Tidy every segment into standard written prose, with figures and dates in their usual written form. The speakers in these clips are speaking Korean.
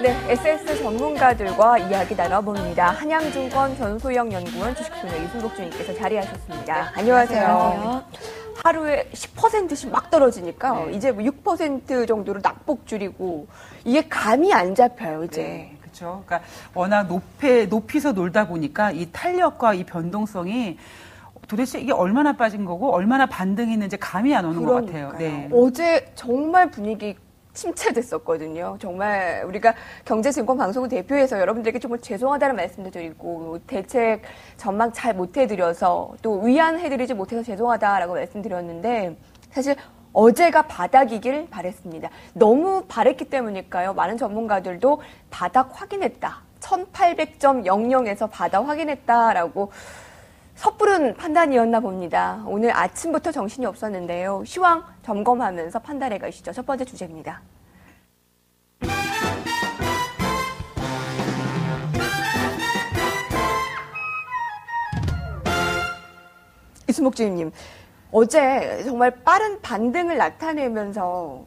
네, SS 전문가들과 이야기 나눠봅니다. 한양증권 전소영 연구원 주식소녀 이순복 주님께서 자리하셨습니다. 네, 안녕하세요. 하루에 10%씩 막 떨어지니까 이제 뭐 6% 정도로 낙폭 줄이고 이게 감이 안 잡혀요, 이제. 네, 그렇죠. 그러니까 워낙 높이서 놀다 보니까 이 탄력과 이 변동성이 도대체 이게 얼마나 빠진 거고 얼마나 반등했는지 감이 안 오는 그러니까요. 것 같아요. 네. 어제 정말 분위기 침체됐었거든요. 정말 우리가 경제증권 방송을 대표해서 여러분들에게 정말 죄송하다는 말씀도 드리고 대책 전망 잘 못해드려서 또 위안해드리지 못해서 죄송하다라고 말씀드렸는데 사실 어제가 바닥이길 바랬습니다. 너무 바랬기 때문일까요? 많은 전문가들도 바닥 확인했다. 1800.00에서 바닥 확인했다라고 섣부른 판단이었나 봅니다. 오늘 아침부터 정신이 없었는데요. 시황 점검하면서 판단해 가시죠. 첫 번째 주제입니다. 이순복 주임님, 어제 정말 빠른 반등을 나타내면서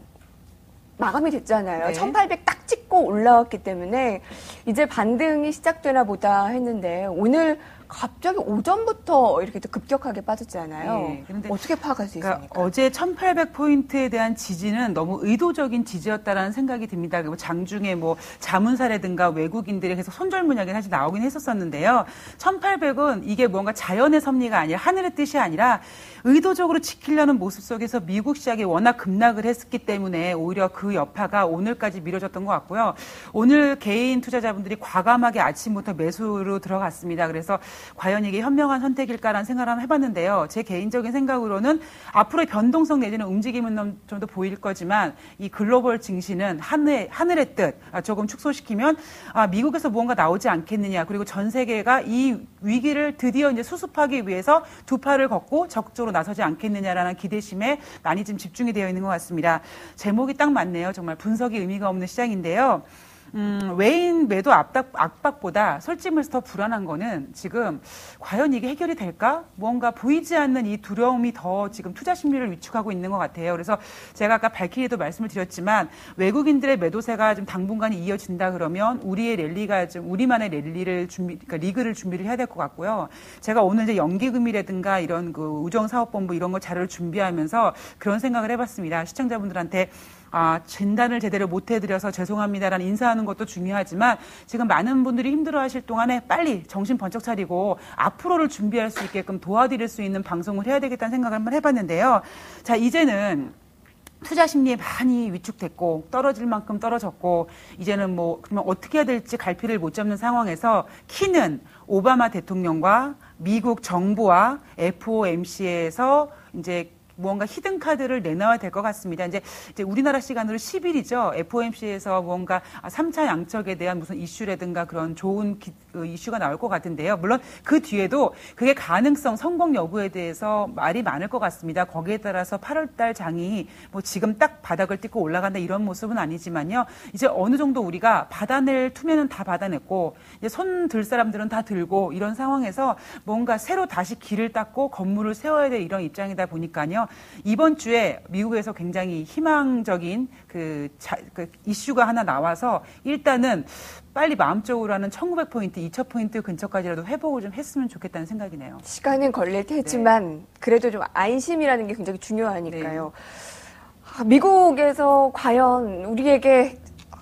마감이 됐잖아요. 네. 1800 딱 찍고 올라왔기 때문에 이제 반등이 시작되나 보다 했는데 오늘 갑자기 오전부터 이렇게 또 급격하게 빠졌잖아요. 네, 그런데 어떻게 파악할 수 있습니까? 어제 1800포인트에 대한 지지는 너무 의도적인 지지였다라는 생각이 듭니다. 그리고 장중에 뭐 자문사라든가 외국인들이 계속 손절문약이 사실 나오긴 했었었는데요. 1800은 이게 뭔가 자연의 섭리가 아니라 하늘의 뜻이 아니라 의도적으로 지키려는 모습 속에서 미국 시장이 워낙 급락을 했기 때문에 오히려 그 여파가 오늘까지 미뤄졌던 것 같고요. 오늘 개인 투자자분들이 과감하게 아침부터 매수로 들어갔습니다. 그래서 과연 이게 현명한 선택일까라는 생각을 한번 해봤는데요. 제 개인적인 생각으로는 앞으로의 변동성 내지는 움직임은 좀 더 보일 거지만 이 글로벌 증시는 하늘의 뜻 조금 축소시키면 미국에서 무언가 나오지 않겠느냐. 그리고 전 세계가 이 위기를 드디어 이제 수습하기 위해서 두 팔을 걷고 적극적으로 나서지 않겠느냐라는 기대심에 많이 좀 집중이 되어 있는 것 같습니다. 제목이 딱 맞네요. 정말 분석이 의미가 없는 시장인데요. 외인 매도 압박보다 솔직히 말해서 더 불안한 거는 지금 과연 이게 해결이 될까? 뭔가 보이지 않는 이 두려움이 더 지금 투자 심리를 위축하고 있는 것 같아요. 그래서 제가 아까 발키리도 말씀을 드렸지만 외국인들의 매도세가 좀 당분간 이어진다 그러면 우리의 랠리가 좀 우리만의 랠리를 그러니까 리그를 준비를 해야 될 것 같고요. 제가 오늘 이제 연기금이라든가 이런 그 우정사업본부 이런 거 자료를 준비하면서 그런 생각을 해봤습니다. 시청자분들한테 진단을 제대로 못 해드려서 죄송합니다라는 인사하는 것도 중요하지만 지금 많은 분들이 힘들어하실 동안에 빨리 정신 번쩍 차리고 앞으로를 준비할 수 있게끔 도와드릴 수 있는 방송을 해야 되겠다는 생각을 한번 해봤는데요. 자, 이제는 투자 심리에 많이 위축됐고 떨어질 만큼 떨어졌고 이제는 뭐 그러면 어떻게 해야 될지 갈피를 못 잡는 상황에서 키는 오바마 대통령과 미국 정부와 FOMC에서 이제 무언가 히든 카드를 내놔야 될 것 같습니다. 이제 우리나라 시간으로 10일이죠. FOMC에서 뭔가 3차 양적에 대한 무슨 이슈라든가 그런 좋은 이슈가 나올 것 같은데요. 물론 그 뒤에도 그게 가능성, 성공 여부에 대해서 말이 많을 것 같습니다. 거기에 따라서 8월달 장이 뭐 지금 딱 바닥을 딛고 올라간다 이런 모습은 아니지만요. 이제 어느 정도 우리가 받아낼 투면은 다 받아냈고 이제 손 들 사람들은 다 들고 이런 상황에서 뭔가 새로 다시 길을 닦고 건물을 세워야 될 이런 입장이다 보니까요. 이번 주에 미국에서 굉장히 희망적인 그 이슈가 하나 나와서 일단은 빨리 마음적으로 하는 1900포인트, 2000포인트 근처까지라도 회복을 좀 했으면 좋겠다는 생각이네요. 시간은 걸릴 테지만 그래도 좀 안심이라는 게 굉장히 중요하니까요. 미국에서 과연 우리에게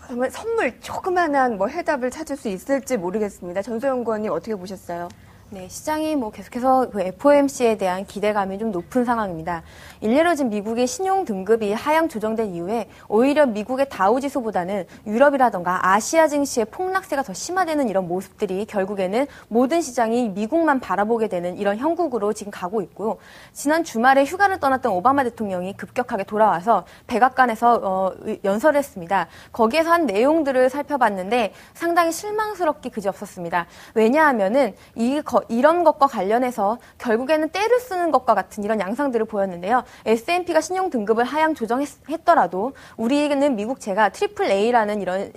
정말 선물 조그만한 뭐 해답을 찾을 수 있을지 모르겠습니다. 전소영 의원님 어떻게 보셨어요? 네, 시장이 뭐 계속해서 그 FOMC에 대한 기대감이 좀 높은 상황입니다. 일례로 지금 미국의 신용 등급이 하향 조정된 이후에 오히려 미국의 다우지수보다는 유럽이라던가 아시아 증시의 폭락세가 더 심화되는 이런 모습들이 결국에는 모든 시장이 미국만 바라보게 되는 이런 형국으로 지금 가고 있고요. 지난 주말에 휴가를 떠났던 오바마 대통령이 급격하게 돌아와서 백악관에서 연설을 했습니다. 거기에서 한 내용들을 살펴봤는데 상당히 실망스럽게 그지없었습니다. 왜냐하면은 이 이런 것과 관련해서 결국에는 때를 쓰는 것과 같은 이런 양상들을 보였는데요. S&P가 신용 등급을 하향 조정했더라도 우리는 미국채가 트리플 A라는 이런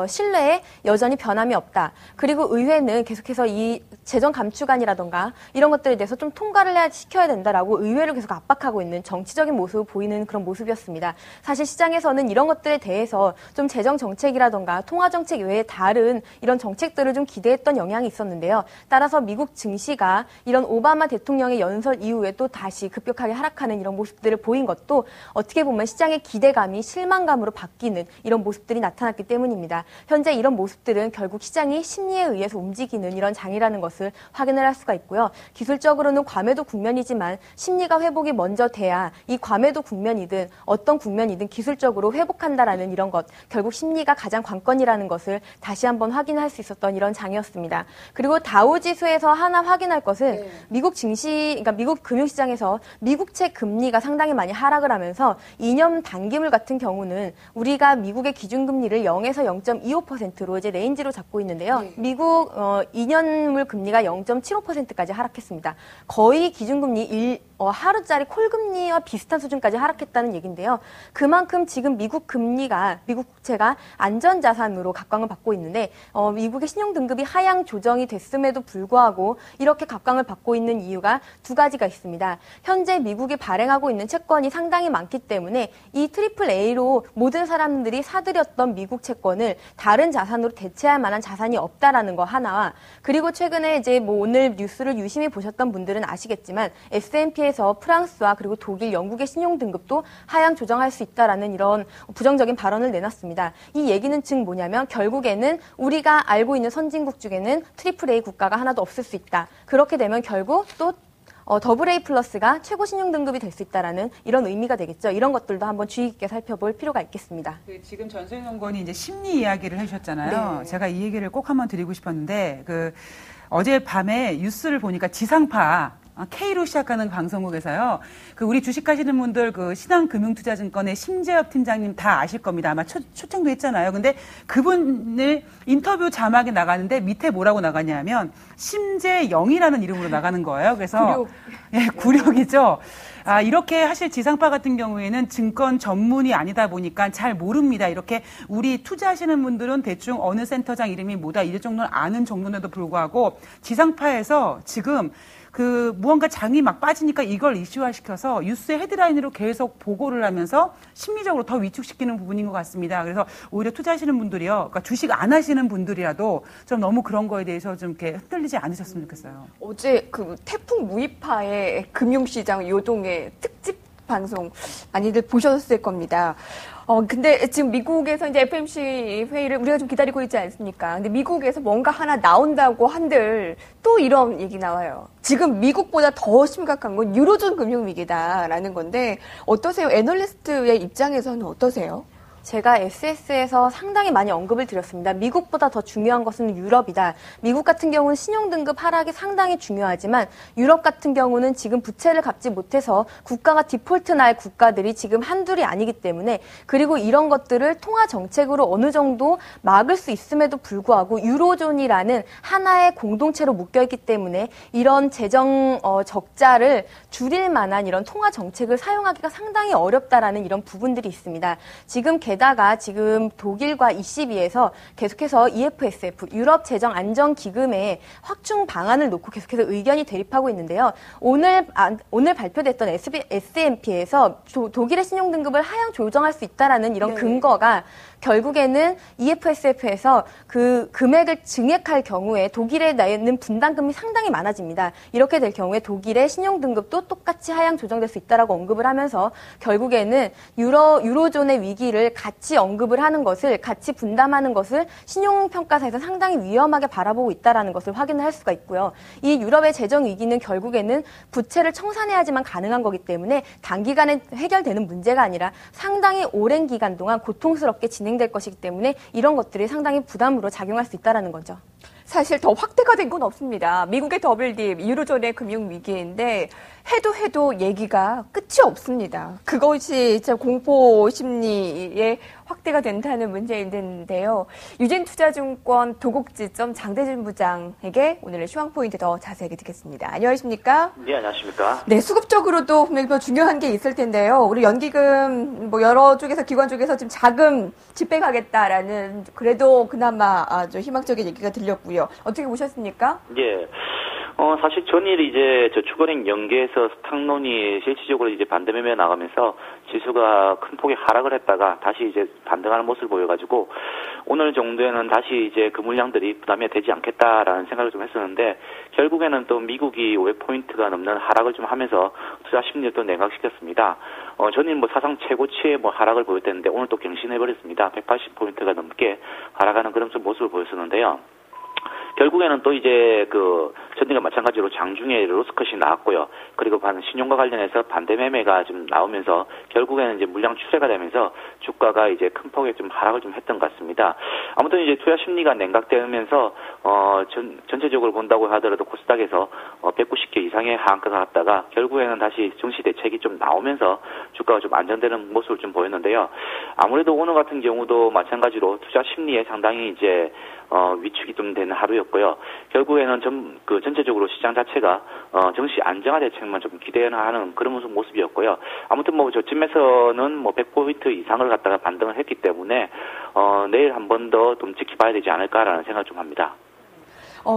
신뢰에 여전히 변함이 없다. 그리고 의회는 계속해서 이 재정 감축안이라던가 이런 것들에 대해서 좀 통과를 시켜야 된다라고 의회를 계속 압박하고 있는 정치적인 모습을 보이는 그런 모습이었습니다. 사실 시장에서는 이런 것들에 대해서 좀 재정 정책이라던가 통화 정책 외에 다른 이런 정책들을 좀 기대했던 영향이 있었는데요. 따라서 미국 증시가 이런 오바마 대통령의 연설 이후에 또 다시 급격하게 하락하는 이런 모습들을 보인 것도 어떻게 보면 시장의 기대감이 실망감으로 바뀌는 이런 모습들이 나타났기 때문입니다. 현재 이런 모습들은 결국 시장이 심리에 의해서 움직이는 이런 장이라는 것을 확인을 할 수가 있고요. 기술적으로는 과매도 국면이지만 심리가 회복이 먼저 돼야 이 과매도 국면이든 어떤 국면이든 기술적으로 회복한다라는 이런 것, 결국 심리가 가장 관건이라는 것을 다시 한번 확인할 수 있었던 이런 장이었습니다. 그리고 다우지수에서 하나 확인할 것은 미국 증시, 그러니까 미국 금융시장에서 미국채 금리가 상당히 많이 하락을 하면서 2년 단기물 같은 경우는 우리가 미국의 기준금리를 0에서 0.25%로 이제 레인지로 잡고 있는데요. 미국 2년물 금리가 0.75%까지 하락했습니다. 거의 기준금리 하루짜리 콜금리와 비슷한 수준까지 하락했다는 얘기인데요. 그만큼 지금 미국 금리가, 미국 국채가 안전자산으로 각광을 받고 있는데 미국의 신용등급이 하향 조정이 됐음에도 불구하고 이렇게 각광을 받고 있는 이유가 두 가지가 있습니다. 현재 미국이 발행하고 있는 채권이 상당히 많기 때문에 이 트리플 A로 모든 사람들이 사들였던 미국 채권을 다른 자산으로 대체할 만한 자산이 없다라는 거 하나와, 그리고 최근에 이제 뭐 오늘 뉴스를 유심히 보셨던 분들은 아시겠지만 S&P에서 프랑스와 그리고 독일, 영국의 신용등급도 하향 조정할 수 있다라는 이런 부정적인 발언을 내놨습니다. 이 얘기는 즉 뭐냐면 결국에는 우리가 알고 있는 선진국 중에는 트리플 A 국가가 하나도 없을 수 있다. 그렇게 되면 결국 또 더블 A 플러스가 최고 신용 등급이 될 수 있다라는 이런 의미가 되겠죠. 이런 것들도 한번 주의 깊게 살펴볼 필요가 있겠습니다. 지금 전소연 연구원이 이제 심리 이야기를 해주셨잖아요. 네. 제가 이 얘기를 꼭 한번 드리고 싶었는데 어제 밤에 뉴스를 보니까 지상파 K로 시작하는 방송국에서요. 우리 주식하시는 분들 신한금융투자증권의 심재엽 팀장님 다 아실 겁니다. 아마 초청도 했잖아요. 근데 그분을 인터뷰 자막에 나가는데 밑에 뭐라고 나가냐면 심재영이라는 이름으로 나가는 거예요. 그래서 구력이죠. 이렇게 하실 지상파 같은 경우에는 증권 전문이 아니다 보니까 잘 모릅니다. 이렇게 우리 투자하시는 분들은 대충 어느 센터장 이름이 뭐다 이럴 정도는 아는 정도인데도 불구하고 지상파에서 지금 무언가 장이 막 빠지니까 이걸 이슈화시켜서 뉴스의 헤드라인으로 계속 보고를 하면서 심리적으로 더 위축시키는 부분인 것 같습니다. 그래서 오히려 투자하시는 분들이요, 그러니까 주식 안 하시는 분들이라도 좀 너무 그런 거에 대해서 좀 이렇게 흔들리지 않으셨으면 좋겠어요. 어제 태풍 무이파의 금융시장 요동의 특집 방송 많이들 보셨을 겁니다. 근데 지금 미국에서 이제 FOMC 회의를 우리가 좀 기다리고 있지 않습니까? 근데 미국에서 뭔가 하나 나온다고 한들 또 이런 얘기 나와요. 지금 미국보다 더 심각한 건 유로존 금융위기다라는 건데 어떠세요? 애널리스트의 입장에서는 어떠세요? 제가 SS에서 상당히 많이 언급을 드렸습니다. 미국보다 더 중요한 것은 유럽이다. 미국 같은 경우는 신용등급 하락이 상당히 중요하지만 유럽 같은 경우는 지금 부채를 갚지 못해서 국가가 디폴트 날 국가들이 지금 한둘이 아니기 때문에, 그리고 이런 것들을 통화 정책으로 어느 정도 막을 수 있음에도 불구하고 유로존이라는 하나의 공동체로 묶여있기 때문에 이런 재정 적자를 줄일 만한 이런 통화 정책을 사용하기가 상당히 어렵다라는 이런 부분들이 있습니다. 게다가 지금 독일과 ECB에서 계속해서 EFSF, 유럽 재정 안정 기금의 확충 방안을 놓고 계속해서 의견이 대립하고 있는데요. 오늘 발표됐던 S&P에서 독일의 신용 등급을 하향 조정할 수 있다라는 이런 근거가 결국에는 EFSF에서 그 금액을 증액할 경우에 독일에 내는 분담금이 상당히 많아집니다. 이렇게 될 경우에 독일의 신용 등급도 똑같이 하향 조정될 수 있다라고 언급을 하면서 결국에는 유로존의 위기를 같이 언급을 하는 것을, 같이 분담하는 것을 신용평가사에서 상당히 위험하게 바라보고 있다는 것을 확인을 할 수가 있고요. 이 유럽의 재정 위기는 결국에는 부채를 청산해야지만 가능한 거기 때문에 단기간에 해결되는 문제가 아니라 상당히 오랜 기간 동안 고통스럽게 진행될 것이기 때문에 이런 것들이 상당히 부담으로 작용할 수 있다는 거죠. 사실 더 확대가 된 건 없습니다. 미국의 더블딥, 유로존의 금융위기인데 해도 얘기가 끝이 없습니다. 그것이 진짜 공포 심리에 확대가 된다는 문제인데요. 유진투자증권 도곡지점 장대준 부장에게 오늘의 시황포인트 더 자세하게 듣겠습니다. 안녕하십니까? 네, 안녕하십니까? 네, 수급적으로도 분명히 더 중요한 게 있을 텐데요. 우리 연기금 뭐 여러 쪽에서 기관 쪽에서 지금 자금 집행하겠다라는 그래도 그나마 아주 희망적인 얘기가 들렸고요. 어떻게 보셨습니까? 예. 사실 전일 이제 저축은행 연계에서 스탁론이 실질적으로 이제 반대매매 나가면서 지수가 큰 폭의 하락을 했다가 다시 이제 반등하는 모습을 보여가지고 오늘 정도에는 다시 이제 그 물량들이 부담이 되지 않겠다라는 생각을 좀 했었는데 결국에는 또 미국이 500포인트가 넘는 하락을 좀 하면서 투자 심리를 또 냉각시켰습니다. 전일 뭐 사상 최고치의 뭐 하락을 보였었는데 오늘 또 갱신해버렸습니다. 180포인트가 넘게 하락하는 그런 좀 모습을 보였었는데요. 결국에는 또 이제 전일과 마찬가지로 장중에 로스컷이 나왔고요. 그리고 신용과 관련해서 반대 매매가 좀 나오면서 결국에는 이제 물량 추세가 되면서 주가가 이제 큰 폭의 좀 하락을 좀 했던 것 같습니다. 아무튼 이제 투자 심리가 냉각되면서 전체적으로 본다고 하더라도 코스닥에서 190개 이상의 하한가가 갔다가 결국에는 다시 증시 대책이 좀 나오면서 주가가 좀 안정되는 모습을 좀 보였는데요. 아무래도 오늘 같은 경우도 마찬가지로 투자 심리에 상당히 이제 위축이 좀 되는 하루였고요. 결국에는 전체적으로 시장 자체가 증시 안정화 대책만 좀 기대하는 그런 모습이었고요. 아무튼 뭐 저쯤에서는 뭐 100포인트 이상을 갖다가 반등을 했기 때문에 내일 한 번 더 좀 지켜봐야 되지 않을까라는 생각을 좀 합니다.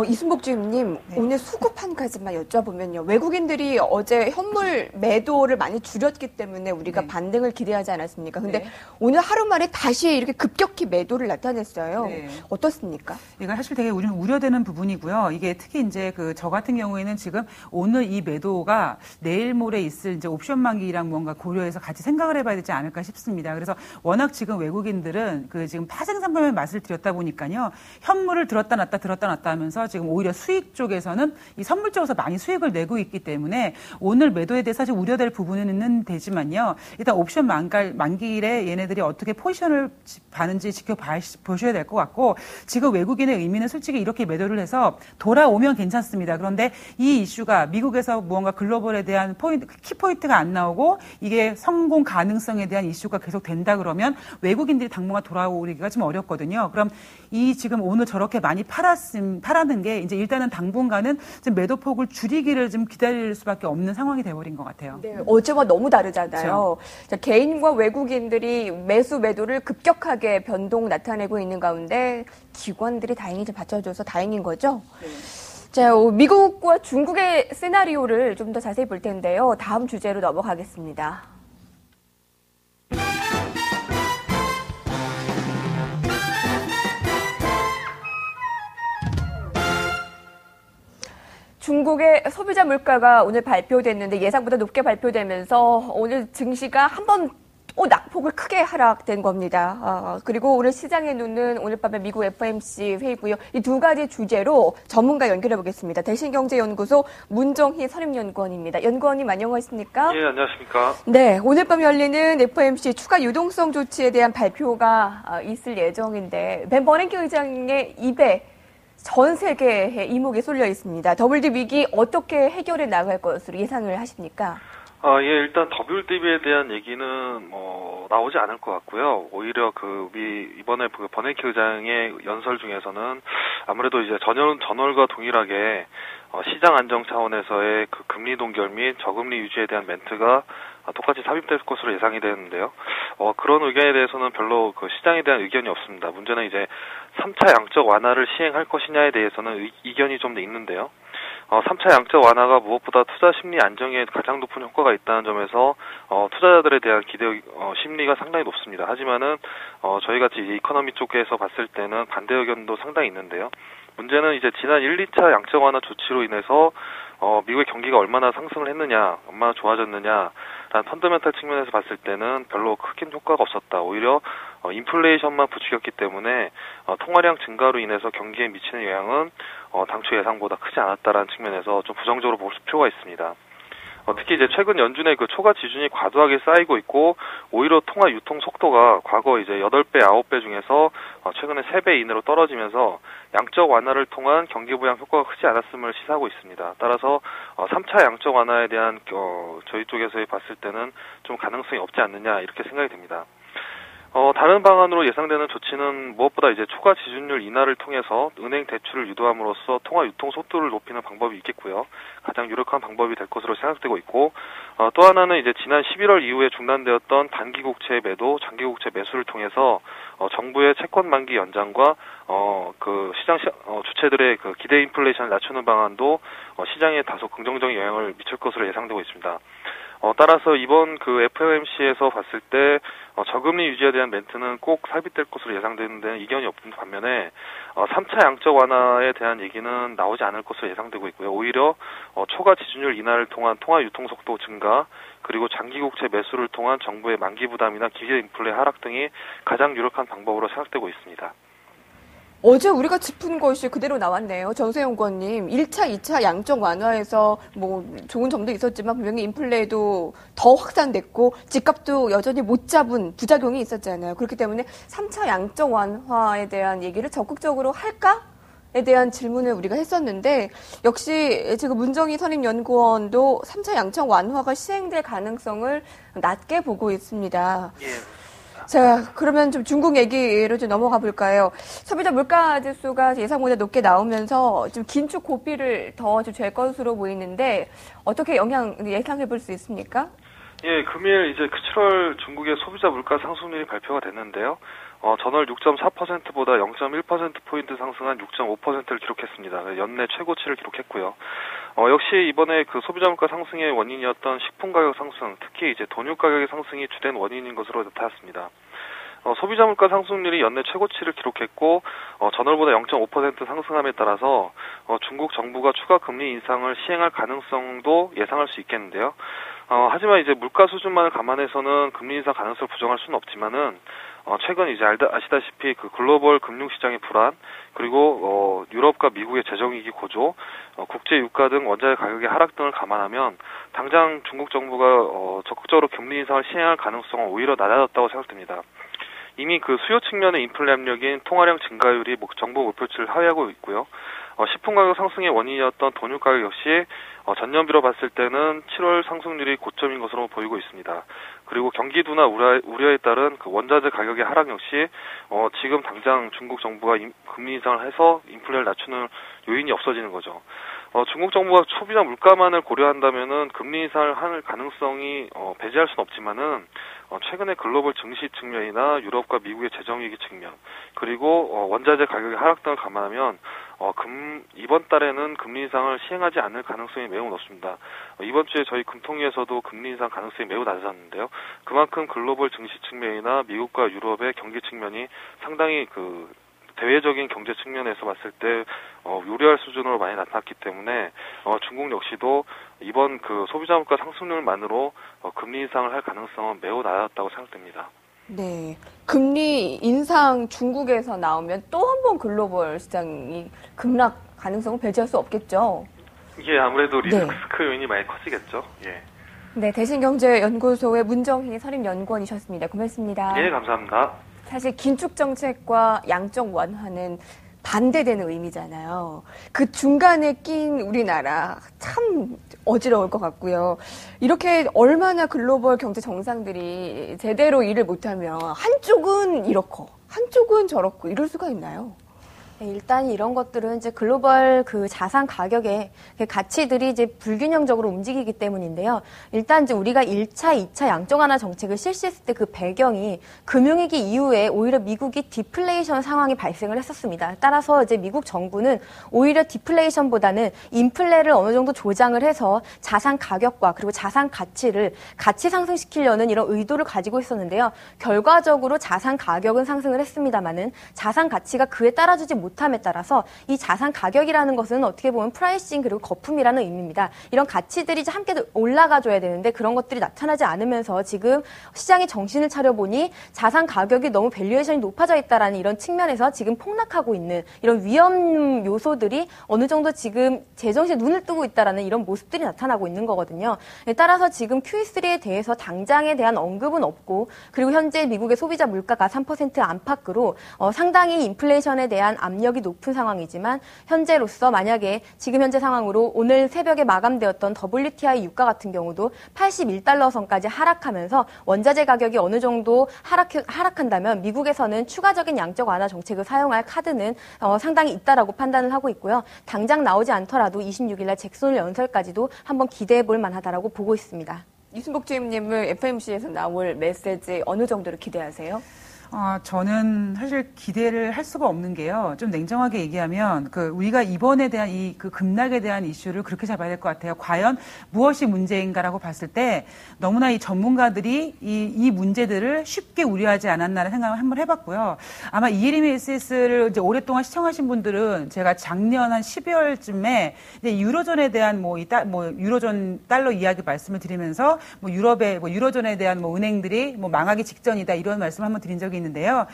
이순복 주임님, 네. 오늘 수급 한 가지만 여쭤보면요. 외국인들이 어제 현물 매도를 많이 줄였기 때문에 우리가 네. 반등을 기대하지 않았습니까? 근데 네. 오늘 하루 만에 다시 이렇게 급격히 매도를 나타냈어요. 네. 어떻습니까? 이거 사실 되게 우려되는 부분이고요. 이게 특히 이제 저 같은 경우에는 지금 오늘 이 매도가 내일 모레 있을 이제 옵션 만기랑 뭔가 고려해서 같이 생각을 해봐야 되지 않을까 싶습니다. 그래서 워낙 지금 외국인들은 지금 파생상품의 맛을 들였다 보니까요. 현물을 들었다 놨다 하면서 지금 오히려 수익 쪽에서는 이 선물 쪽에서 많이 수익을 내고 있기 때문에 오늘 매도에 대해 사실 우려될 부분은 되지만요. 일단 옵션 만기일에 얘네들이 어떻게 포지션을 바는지 지켜보셔야 될 것 같고 지금 외국인의 의미는 솔직히 이렇게 매도를 해서 돌아오면 괜찮습니다. 그런데 이 이슈가 미국에서 무언가 글로벌에 대한 키포인트가 안 나오고 이게 성공 가능성에 대한 이슈가 계속 된다 그러면 외국인들이 당분간 돌아오기가 좀 어렵거든요. 그럼 이 지금 오늘 저렇게 많이 팔았는 게 이제 일단은 당분간은 좀 매도폭을 줄이기를 좀 기다릴 수밖에 없는 상황이 돼버린 것 같아요. 네, 어제와 너무 다르잖아요. 그렇죠. 자, 개인과 외국인들이 매도를 급격하게 변동 나타내고 있는 가운데 기관들이 다행히 좀 받쳐줘서 다행인 거죠. 네. 자, 미국과 중국의 시나리오를 좀 더 자세히 볼 텐데요. 다음 주제로 넘어가겠습니다. 중국의 소비자 물가가 오늘 발표됐는데 예상보다 높게 발표되면서 오늘 증시가 한번 또 낙폭을 크게 하락된 겁니다. 그리고 오늘 시장의 눈은 오늘 밤에 미국 FOMC 회의고요. 이 두 가지 주제로 전문가 연결해 보겠습니다. 대신경제연구소 문정희 선임연구원입니다. 연구원님 안녕하십니까? 예, 안녕하십니까? 네, 오늘 밤 열리는 FOMC 추가 유동성 조치에 대한 발표가 있을 예정인데 벤 버냉키 의장의 입에 전 세계의 이목이 쏠려 있습니다. WTI 위기 어떻게 해결해 나갈 것으로 예상을 하십니까? 예, 일단 WTI에 대한 얘기는 나오지 않을 것 같고요. 오히려 이번에 버냉키 의장의 연설 중에서는 아무래도 이제 전월과 동일하게 시장 안정 차원에서의 금리 동결 및 저금리 유지에 대한 멘트가 똑같이 삽입될 것으로 예상이 되는데요. 그런 의견에 대해서는 별로 시장에 대한 의견이 없습니다. 문제는 이제 3차 양적 완화를 시행할 것이냐에 대해서는 이견이 좀 있는데요. 3차 양적 완화가 무엇보다 투자 심리 안정에 가장 높은 효과가 있다는 점에서 투자자들에 대한 기대 심리가 상당히 높습니다. 하지만은 저희 같이 이제 이코노미 쪽에서 봤을 때는 반대 의견도 상당히 있는데요. 문제는 이제 지난 1, 2차 양적 완화 조치로 인해서 미국의 경기가 얼마나 상승을 했느냐, 얼마나 좋아졌느냐라는 펀더멘탈 측면에서 봤을 때는 별로 큰 효과가 없었다. 오히려 인플레이션만 부추겼기 때문에 통화량 증가로 인해서 경기에 미치는 영향은 당초 예상보다 크지 않았다라는 측면에서 좀 부정적으로 볼 필요가 있습니다. 특히 이제 최근 연준의 그 초과 지준이 과도하게 쌓이고 있고 오히려 통화 유통 속도가 과거 이제 8배, 9배 중에서 최근에 3배 이내로 떨어지면서 양적 완화를 통한 경기 부양 효과가 크지 않았음을 시사하고 있습니다. 따라서 3차 양적 완화에 대한 저희 쪽에서 봤을 때는 좀 가능성이 없지 않느냐 이렇게 생각이 됩니다. 다른 방안으로 예상되는 조치는 무엇보다 이제 초과 지준율 인하를 통해서 은행 대출을 유도함으로써 통화 유통 속도를 높이는 방법이 있겠고요. 가장 유력한 방법이 될 것으로 생각되고 있고, 또 하나는 이제 지난 11월 이후에 중단되었던 단기 국채 매도, 장기 국채 매수를 통해서 정부의 채권 만기 연장과 그 시장 주체들의 그 기대 인플레이션을 낮추는 방안도 시장에 다소 긍정적인 영향을 미칠 것으로 예상되고 있습니다. 따라서 이번 그 FOMC에서 봤을 때 저금리 유지에 대한 멘트는 꼭 삽입될 것으로 예상되는 데는 이견이 없는 반면에 3차 양적 완화에 대한 얘기는 나오지 않을 것으로 예상되고 있고요. 오히려 초과 지준율 인하를 통한 통화 유통 속도 증가 그리고 장기 국채 매수를 통한 정부의 만기 부담이나 기대 인플레 하락 등이 가장 유력한 방법으로 생각되고 있습니다. 어제 우리가 짚은 것이 그대로 나왔네요. 정세영 의원님, 1차, 2차 양적 완화에서 뭐 좋은 점도 있었지만 분명히 인플레도 더 확산됐고 집값도 여전히 못 잡은 부작용이 있었잖아요. 그렇기 때문에 3차 양적 완화에 대한 얘기를 적극적으로 할까에 대한 질문을 우리가 했었는데 역시 지금 문정희 선임연구원도 3차 양적 완화가 시행될 가능성을 낮게 보고 있습니다. 예. 자, 그러면 좀 중국 얘기로 좀 넘어가 볼까요? 소비자 물가 지수가 예상보다 높게 나오면서 좀 긴축 고삐를 더 잴 것으로 보이는데 어떻게 영향 예상해 볼 수 있습니까? 예, 금일 이제 7월 중국의 소비자 물가 상승률이 발표가 됐는데요. 전월 6.4%보다 0.1%포인트 상승한 6.5%를 기록했습니다. 연내 최고치를 기록했고요. 역시 이번에 그 소비자 물가 상승의 원인이었던 식품 가격 상승, 특히 이제 돈유 가격의 상승이 주된 원인인 것으로 나타났습니다. 소비자 물가 상승률이 연내 최고치를 기록했고 전월보다 0.5% 상승함에 따라서 중국 정부가 추가 금리 인상을 시행할 가능성도 예상할 수 있겠는데요. 하지만 이제 물가 수준만을 감안해서는 금리 인상 가능성을 부정할 수는 없지만은 최근 이제 아시다시피 그 글로벌 금융시장의 불안 그리고 유럽과 미국의 재정위기 고조, 국제 유가 등 원자재 가격의 하락 등을 감안하면 당장 중국 정부가 적극적으로 금리 인상을 시행할 가능성은 오히려 낮아졌다고 생각됩니다. 이미 그 수요 측면의 인플레 압력인 통화량 증가율이 정부 목표치를 하회하고 있고요. 식품 가격 상승의 원인이었던 돈유 가격 역시 전년비로 봤을 때는 7월 상승률이 고점인 것으로 보이고 있습니다. 그리고 경기 둔화 우려에 따른 그 원자재 가격의 하락 역시 지금 당장 중국 정부가 금리 인상을 해서 인플레를 낮추는 요인이 없어지는 거죠. 중국 정부가 소비자 물가만을 고려한다면은 금리 인상을 할 가능성이 배제할 수는 없지만은 최근에 글로벌 증시 측면이나 유럽과 미국의 재정위기 측면 그리고 원자재 가격의 하락 등을 감안하면 이번 달에는 금리 인상을 시행하지 않을 가능성이 매우 높습니다. 이번 주에 저희 금통위에서도 금리 인상 가능성이 매우 낮았는데요. 그만큼 글로벌 증시 측면이나 미국과 유럽의 경기 측면이 상당히 그 대외적인 경제 측면에서 봤을 때 우려할 수준으로 많이 나타났기 때문에 중국 역시도 이번 그 소비자 물가 상승률만으로 금리 인상을 할 가능성은 매우 낮았다고 생각됩니다. 네, 금리 인상 중국에서 나오면 또 한 번 글로벌 시장이 급락 가능성을 배제할 수 없겠죠. 이게 아무래도 리스크 요인이 많이 커지겠죠. 예. 네, 대신경제연구소의 문정희 선임연구원이셨습니다. 고맙습니다. 예, 감사합니다. 사실 긴축 정책과 양적 완화는 반대되는 의미잖아요. 그 중간에 낀 우리나라 참 어지러울 것 같고요. 이렇게 얼마나 글로벌 경제 정상들이 제대로 일을 못하면 한쪽은 이렇고 한쪽은 저렇고 이럴 수가 있나요? 네, 일단 이런 것들은 이제 글로벌 그 자산 가격의 가치들이 이제 불균형적으로 움직이기 때문인데요. 일단 이제 우리가 1차, 2차 양적 완화 정책을 실시했을 때 그 배경이 금융위기 이후에 오히려 미국이 디플레이션 상황이 발생을 했었습니다. 따라서 이제 미국 정부는 오히려 디플레이션보다는 인플레를 어느 정도 조장을 해서 자산 가격과 그리고 자산 가치를 같이 상승시키려는 이런 의도를 가지고 있었는데요. 결과적으로 자산 가격은 상승을 했습니다만은 자산 가치가 그에 따라주지 못함에 따라서 이 자산 가격이라는 것은 어떻게 보면 프라이싱 그리고 거품이라는 의미입니다. 이런 가치들이 함께 올라가줘야 되는데 그런 것들이 나타나지 않으면서 지금 시장이 정신을 차려보니 자산 가격이 너무 밸류에이션이 높아져 있다라는 이런 측면에서 지금 폭락하고 있는 이런 위험 요소들이 어느 정도 지금 제정신에 눈을 뜨고 있다라는 이런 모습들이 나타나고 있는 거거든요. 따라서 지금 QE3에 대해서 당장에 대한 언급은 없고 그리고 현재 미국의 소비자 물가가 3% 안팎으로 상당히 인플레이션에 대한 압력이 높은 상황이지만 현재로서 만약에 지금 현재 상황으로 오늘 새벽에 마감되었던 WTI 유가 같은 경우도 81달러 선까지 하락하면서 원자재 가격이 어느 정도 하락한다면 미국에서는 추가적인 양적 완화 정책을 사용할 카드는 상당히 있다라고 판단을 하고 있고요. 당장 나오지 않더라도 26일 날 잭슨 연설까지도 한번 기대해 볼 만하다라고 보고 있습니다. 이순복 주임님은 FMC에서 나올 메시지 어느 정도로 기대하세요? 저는 사실 기대를 할 수가 없는 게요. 좀 냉정하게 얘기하면 우리가 이번에 대한 그 급락에 대한 이슈를 그렇게 잡아야 될 것 같아요. 과연 무엇이 문제인가라고 봤을 때 너무나 이 전문가들이 이 문제들을 쉽게 우려하지 않았나라는 생각을 한번 해봤고요. 아마 이혜림의 SS를 이제 오랫동안 시청하신 분들은 제가 작년 한 12월쯤에 이제 유로존에 대한 유로존 달러 이야기 말씀을 드리면서 유럽의 유로존에 대한 은행들이 망하기 직전이다 이런 말씀을 한번 드린 적이 있는데요.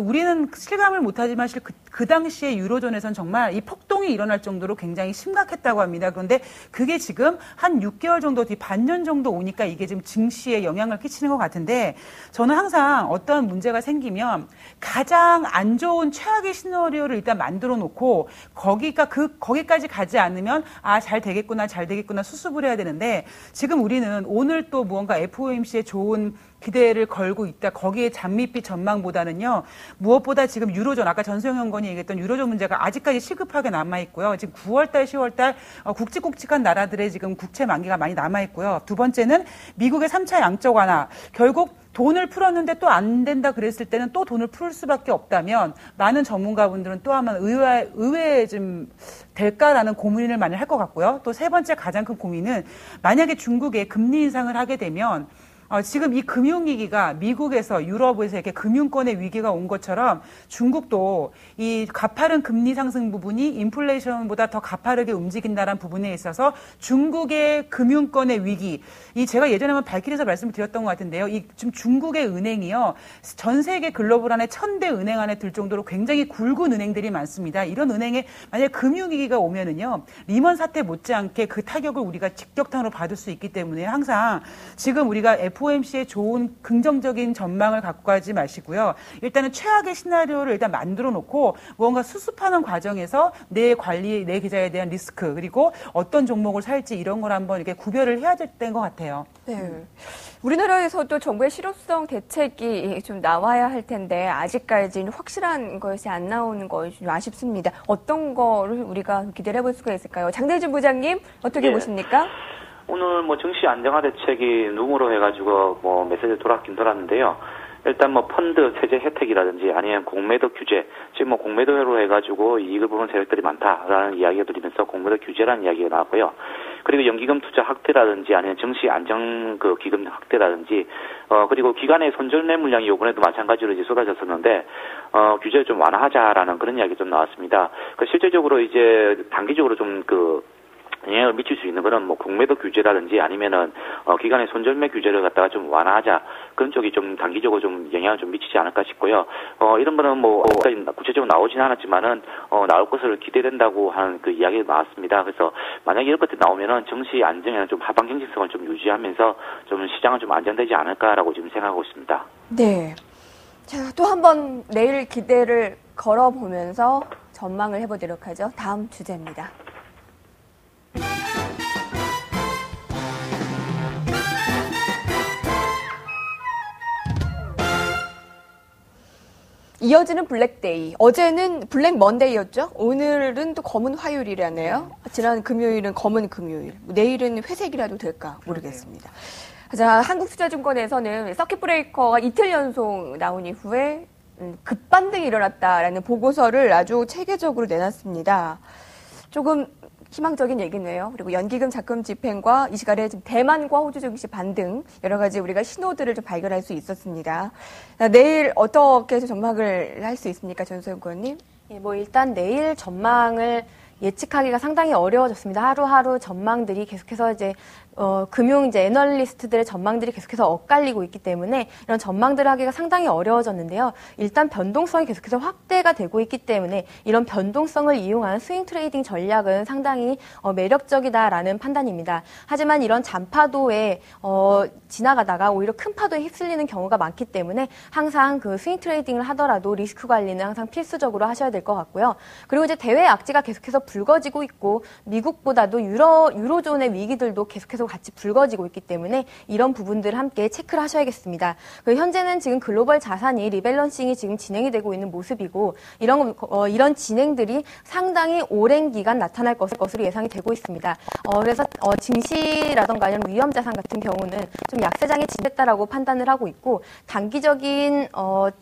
우리는 실감을 못하지만 사실 그 당시에 유로존에선 정말 이 폭동이 일어날 정도로 굉장히 심각했다고 합니다. 그런데 그게 지금 한 6개월 정도 뒤 반년 정도 오니까 이게 지금 증시에 영향을 끼치는 것 같은데 저는 항상 어떤 문제가 생기면 가장 안 좋은 최악의 시나리오를 일단 만들어 놓고 거기까지 가지 않으면 잘 되겠구나 수습을 해야 되는데 지금 우리는 오늘 또 무언가 FOMC에 좋은 기대를 걸고 있다. 거기에 잔밋빛 전망보다는요. 무엇보다 지금 유로존 아까 전소영 연구원이 얘기했던 유로존 문제가 아직까지 시급하게 남아있고요. 지금 9월달 10월달 굵직굵직한 나라들의 지금 국채 만기가 많이 남아있고요. 두 번째는 미국의 3차 양적 완화. 결국 돈을 풀었는데 또 안 된다 그랬을 때는 또 돈을 풀 수밖에 없다면 많은 전문가분들은 또 아마 의외에 좀 될까라는 고민을 많이 할 것 같고요. 또 세 번째 가장 큰 고민은 만약에 중국에 금리 인상을 하게 되면 지금 이 금융위기가 미국에서 유럽에서 이렇게 금융권의 위기가 온 것처럼 중국도 이 가파른 금리 상승 부분이 인플레이션보다 더 가파르게 움직인다는 부분에 있어서 중국의 금융권의 위기, 제가 예전에 한번 발길에서 말씀을 드렸던 것 같은데요. 지금 중국의 은행이요. 전 세계 글로벌 안에 1000대 은행 안에 들 정도로 굉장히 굵은 은행들이 많습니다. 이런 은행에 만약에 금융위기가 오면은요. 리먼 사태 못지않게 그 타격을 우리가 직격탄으로 받을 수 있기 때문에 항상 지금 우리가 FOMC에 좋은 긍정적인 전망을 갖고 가지 마시고요. 일단은 최악의 시나리오를 일단 만들어 놓고 무언가 수습하는 과정에서 내 계좌에 대한 리스크 그리고 어떤 종목을 살지 이런 걸 한번 이렇게 구별을 해야 될 때인 것 같아요. 네. 우리나라에서도 정부의 실효성 대책이 좀 나와야 할 텐데 아직까지는 확실한 것이 안 나오는 것이 좀 아쉽습니다. 어떤 거를 우리가 기대를 해볼 수가 있을까요? 장대준 부장님 어떻게 보십니까? 오늘 증시 안정화 대책이 룸으로 해가지고 메시지 돌았긴 돌았는데요. 일단 펀드 세제 혜택이라든지 아니면 공매도 규제, 지금 공매도로 해가지고 이익을 보는 세력들이 많다라는 이야기가 들리면서 공매도 규제라는 이야기가 나왔고요. 그리고 연기금 투자 확대라든지 아니면 증시 안정 기금 확대라든지 그리고 기관의 손절매 물량이 이번에도 마찬가지로 이제 쏟아졌었는데 규제를 좀 완화하자라는 그런 이야기 좀 나왔습니다. 실질적으로 이제 단기적으로 좀 영향을 미칠 수 있는 거는 공매도 규제라든지 아니면은 기관의 손절매 규제를 갖다가 좀 완화하자 그런 쪽이 좀 단기적으로 좀 영향을 좀 미치지 않을까 싶고요. 이런 거는 구체적으로 나오진 않았지만은 나올 것을 기대된다고 하는 그 이야기가 나왔습니다. 그래서 만약에 이런 것들이 나오면은 정시 안정에는 좀 하방 경직성을 좀 유지하면서 좀 시장은 좀 안정되지 않을까라고 지금 생각하고 있습니다. 네. 자, 또 한번 내일 기대를 걸어보면서 전망을 해보도록 하죠. 다음 주제입니다. 이어지는 블랙데이. 어제는 블랙 먼데이였죠. 오늘은 또 검은 화요일이라네요. 지난 금요일은 검은 금요일. 내일은 회색이라도 될까 모르겠습니다. 자, 한국투자증권에서는 서킷 브레이커가 이틀 연속 나온 이후에 급반등이 일어났다라는 보고서를 아주 체계적으로 내놨습니다. 조금 희망적인 얘기네요. 그리고 연기금 적금 집행과 이 시간에 지금 대만과 호주 증시 반등 여러 가지 우리가 신호들을 좀 발견할 수 있었습니다. 내일 어떻게 전망을 할 수 있습니까, 전소영 의원님? 예, 뭐 일단 내일 전망을 예측하기가 상당히 어려워졌습니다. 하루하루 전망들이 계속해서 이제 금융 이제 애널리스트들의 전망들이 계속해서 엇갈리고 있기 때문에 이런 전망들을 하기가 상당히 어려워졌는데요. 일단 변동성이 계속해서 확대가 되고 있기 때문에 이런 변동성을 이용한 스윙 트레이딩 전략은 상당히 매력적이다라는 판단입니다. 하지만 이런 잔파도에 지나가다가 오히려 큰 파도에 휩쓸리는 경우가 많기 때문에 항상 그 스윙 트레이딩을 하더라도 리스크 관리는 항상 필수적으로 하셔야 될 것 같고요. 그리고 이제 대외 악재가 계속해서 불거지고 있고 미국보다도 유로존의 위기들도 계속해서 같이 불거지고 있기 때문에 이런 부분들을 함께 체크를 하셔야겠습니다. 현재는 지금 글로벌 자산이 리밸런싱이 지금 진행이 되고 있는 모습이고 이런 진행들이 상당히 오랜 기간 나타날 것으로 예상이 되고 있습니다. 그래서 증시라던가 이런 위험 자산 같은 경우는 좀 약세장에 진행됐다라고 판단을 하고 있고 단기적인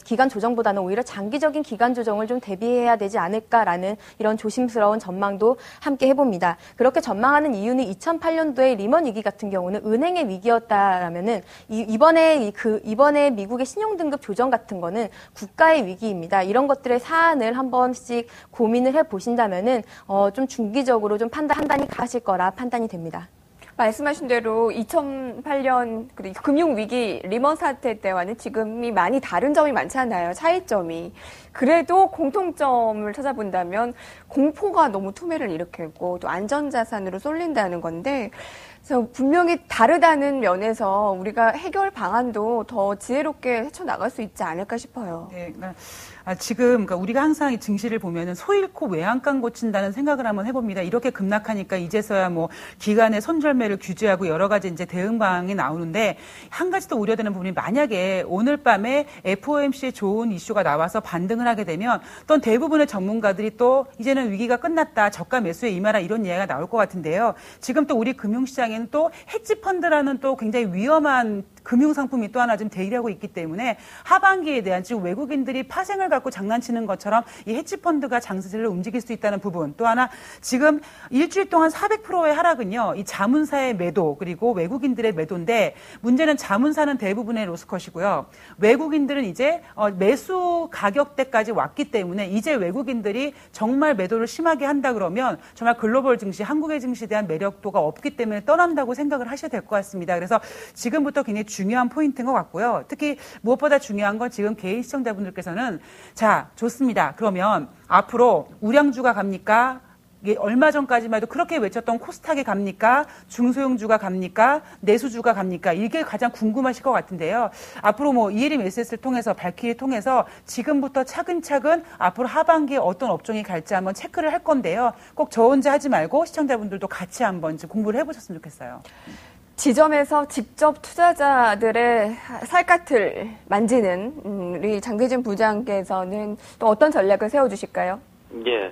기간 조정보다는 오히려 장기적인 기간 조정을 좀 대비해야 되지 않을까라는 이런 조심스러운 전망도 함께 해봅니다. 그렇게 전망하는 이유는 2008년도에 리먼 위기 같은 경우는 은행의 위기였다라면은 이번에 미국의 신용등급 조정 같은 거는 국가의 위기입니다. 이런 것들의 사안을 한 번씩 고민을 해 보신다면은 좀 중기적으로 좀 판단이 가실 거라 판단이 됩니다. 말씀하신 대로 2008년 금융위기 리먼 사태 때와는 지금이 많이 다른 점이 많잖아요. 차이점이. 그래도 공통점을 찾아본다면 공포가 너무 투매를 일으키고 또 안전자산으로 쏠린다는 건데 그래서 분명히 다르다는 면에서 우리가 해결 방안도 더 지혜롭게 헤쳐나갈 수 있지 않을까 싶어요. 네, 그러니까 우리가 항상 이 증시를 보면은 소 잃고 외양간 고친다는 생각을 한번 해봅니다. 이렇게 급락하니까 이제서야 뭐 기간의 손절매를 규제하고 여러 가지 이제 대응 방안이 나오는데 한 가지 더 우려되는 부분이 만약에 오늘 밤에 FOMC에 좋은 이슈가 나와서 반등을 하게 되면 또 대부분의 전문가들이 또 이제는 위기가 끝났다, 저가 매수에 임하라 이런 이야기가 나올 것 같은데요. 지금 또 우리 금융시장에는 또 헤지펀드라는 또 굉장히 위험한 금융상품이 또 하나 지금 대기하고 있기 때문에 하반기에 대한 지금 외국인들이 파생을 갖고 장난치는 것처럼 이 헤지펀드가 장세를 움직일 수 있다는 부분 또 하나 지금 일주일 동안 400%의 하락은요. 이 자문사의 매도 그리고 외국인들의 매도인데 문제는 자문사는 대부분의 로스컷이고요. 외국인들은 이제 매수 가격대까지 왔기 때문에 이제 외국인들이 정말 매도를 심하게 한다 그러면 정말 글로벌 증시, 한국의 증시에 대한 매력도가 없기 때문에 떠난다고 생각을 하셔야 될 것 같습니다. 그래서 지금부터 굉장히 중요한 포인트인 것 같고요. 특히 무엇보다 중요한 건 지금 개인 시청자분들께서는 자, 좋습니다. 그러면 앞으로 우량주가 갑니까? 얼마 전까지만 해도 그렇게 외쳤던 코스닥이 갑니까? 중소형주가 갑니까? 내수주가 갑니까? 이게 가장 궁금하실 것 같은데요. 앞으로 뭐 이에림 SS를 통해서 발키를 통해서 지금부터 차근차근 앞으로 하반기에 어떤 업종이 갈지 한번 체크를 할 건데요. 꼭 저 혼자 하지 말고 시청자분들도 같이 한번 공부를 해보셨으면 좋겠어요. 지점에서 직접 투자자들의 살갗을 만지는 우리 장대진 부장께서는 또 어떤 전략을 세워주실까요? 예.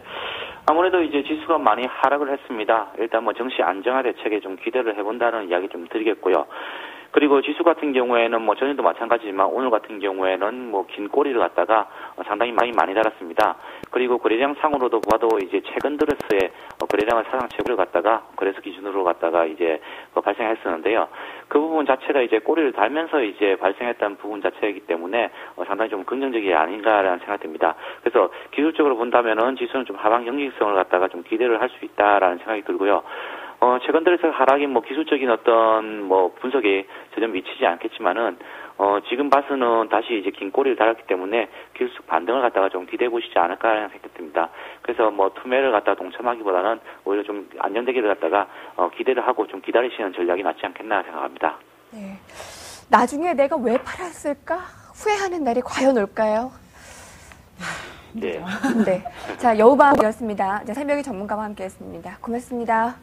아무래도 이제 지수가 많이 하락을 했습니다. 일단 뭐 증시 안정화 대책에 좀 기대를 해본다는 이야기 좀 드리겠고요. 그리고 지수 같은 경우에는 뭐 전에도 마찬가지지만 오늘 같은 경우에는 뭐 긴 꼬리를 갖다가 상당히 많이 달았습니다. 그리고 거래량 상으로도 봐도 이제 최근 들어서의 거래량을 사상 최고를 갖다가 거래소 기준으로 갖다가 이제 발생했었는데요. 그 부분 자체가 이제 꼬리를 달면서 이제 발생했던 부분 자체이기 때문에 상당히 좀 긍정적이 아닌가라는 생각이 듭니다. 그래서 기술적으로 본다면은 지수는 좀 하방 경직성을 갖다가 좀 기대를 할 수 있다라는 생각이 들고요. 최근 들어서 하락이 뭐 기술적인 어떤 뭐 분석에 전혀 미치지 않겠지만은 지금 봐서는 다시 이제 긴 꼬리를 달았기 때문에 기술적 반등을 갖다가 좀 기대해 보시지 않을까라는 생각이 듭니다. 그래서 뭐 투매를 갖다가 동참하기보다는 오히려 좀 안정되기를 갖다가 기대를 하고 좀 기다리시는 전략이 낫지 않겠나 생각합니다. 네. 나중에 내가 왜 팔았을까? 후회하는 날이 과연 올까요? 네. 네. 자, 여우밤이었습니다. 3명의 전문가와 함께했습니다. 고맙습니다.